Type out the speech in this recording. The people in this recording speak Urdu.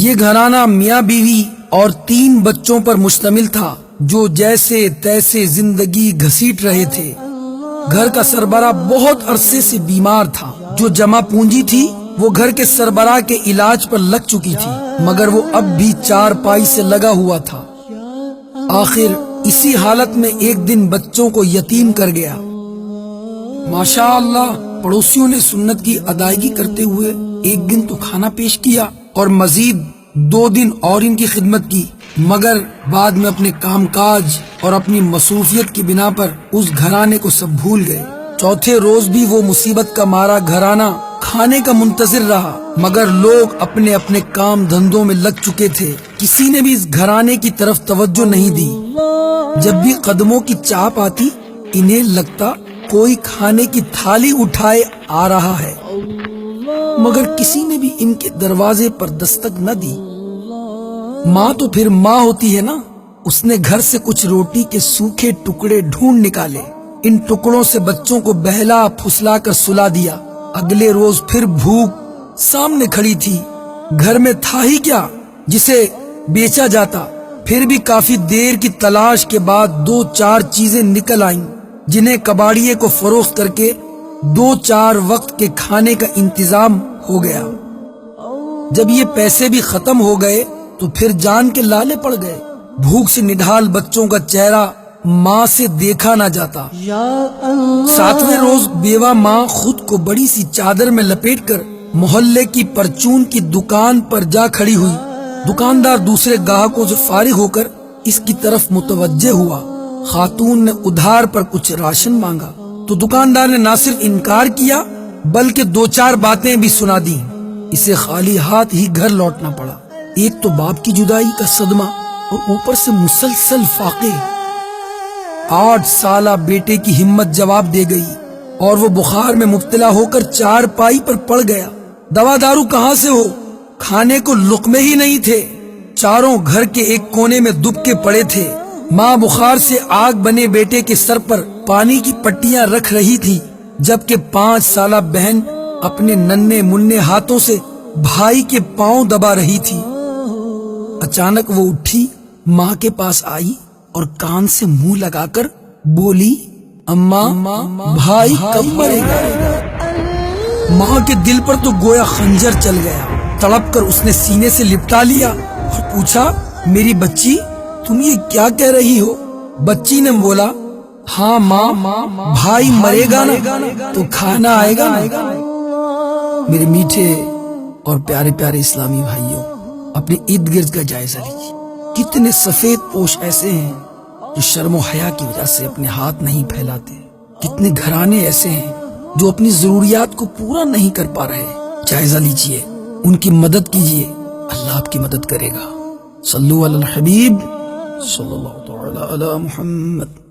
یہ گھرانہ میاں بیوی اور 3 بچوں پر مشتمل تھا جو جیسے تیسے زندگی گھسیٹ رہے تھے۔ گھر کا سربراہ بہت عرصے سے بیمار تھا۔ جو جمع پونجی تھی وہ گھر کے سربراہ کے علاج پر لگ چکی تھی، مگر وہ اب بھی چارپائی سے لگا ہوا تھا۔ آخر اسی حالت میں ایک دن بچوں کو یتیم کر گیا۔ ماشاء اللہ، پڑوسیوں نے سنت کی ادائیگی کرتے ہوئے ایک دن تو کھانا پیش کیا اور مزید 2 دن اور ان کی خدمت کی، مگر بعد میں اپنے کام کاج اور اپنی مصروفیت کی بنا پر اس گھرانے کو سب بھول گئے۔ چوتھے روز بھی وہ مصیبت کا مارا گھرانہ کھانے کا منتظر رہا، مگر لوگ اپنے اپنے کام دھندوں میں لگ چکے تھے۔ کسی نے بھی اس گھرانے کی طرف توجہ نہیں دی۔ جب بھی قدموں کی چاپ آتی، انہیں لگتا کوئی کھانے کی تھالی اٹھائے آ رہا ہے، مگر کسی نے بھی ان کے دروازے پر دستک نہ دی۔ ماں تو پھر ماں ہوتی ہے نا، اس نے گھر سے کچھ روٹی کے سوکھے ٹکڑے ڈھونڈ نکالے، ان ٹکڑوں سے بچوں کو بہلا پھسلا کر سلا دیا۔ اگلے روز پھر بھوک سامنے کھڑی تھی، گھر میں تھا ہی کیا جسے بیچا جاتا۔ پھر بھی کافی دیر کی تلاش کے بعد 2-4 چیزیں نکل آئیں، جنہیں کباڑیے کو فروخت کر کے 2-4 وقت کے کھانے کا انتظام ہو گیا۔ جب یہ پیسے بھی ختم ہو گئے تو پھر جان کے لالے پڑ گئے۔ بھوک سے نڈھال بچوں کا چہرہ ماں سے دیکھا نہ جاتا۔ 7ویں روز بیوہ ماں خود کو بڑی سی چادر میں لپیٹ کر محلے کی پرچون کی دکان پر جا کھڑی ہوئی۔ دکاندار دوسرے گاہکوں سے فارغ ہو کر اس کی طرف متوجہ ہوا۔ خاتون نے ادھار پر کچھ راشن مانگا تو دکاندار نے نہ صرف انکار کیا بلکہ 2-4 باتیں بھی سنا دیں۔ اسے خالی ہاتھ ہی گھر لوٹنا پڑا۔ ایک تو باپ کی جدائی کا صدمہ اور اوپر سے مسلسل فاقے۔ 8 سالہ بیٹے کی ہمت جواب دے گئی اور وہ بخار میں مبتلا ہو کر چارپائی پر پڑ گیا۔ دوا دارو کہاں سے ہو، کھانے کو لقمے ہی نہیں تھے۔ چاروں گھر کے ایک کونے میں دب کے پڑے تھے۔ ماں بخار سے آگ بنے بیٹے کے سر پر پانی کی پٹیاں رکھ رہی تھی، جبکہ 5 سالہ بہن اپنے ننھے منھے ہاتھوں سے بھائی کے پاؤں دبا رہی تھی۔ اچانک وہ اٹھی، ماں کے پاس آئی اور کان سے منہ لگا کر بولی، اماں بھائی کب مرے گا؟ ماں کے دل پر تو گویا خنجر چل گیا۔ تڑپ کر اس نے سینے سے لپٹا لیا اور پوچھا، میری بچی تم یہ کیا کہہ رہی ہو؟ بچی نے بولا، ہاں ماں، بھائی مرے گا نا تو کھانا آئے گا نا۔ میرے میٹھے اور پیارے پیارے اسلامی بھائیوں، اپنے ارد گرد کا جائزہ لیجیے۔ کتنے سفید پوش ایسے ہیں جو شرم و حیا کی وجہ سے اپنے ہاتھ نہیں پھیلاتے۔ کتنے گھرانے ایسے ہیں جو اپنی ضروریات کو پورا نہیں کر پا رہے۔ جائزہ لیجیے، ان کی مدد کیجیے، اللہ آپ کی مدد کرے گا۔ صلو علی الحبیب صلی اللہ تعالی علی محمد۔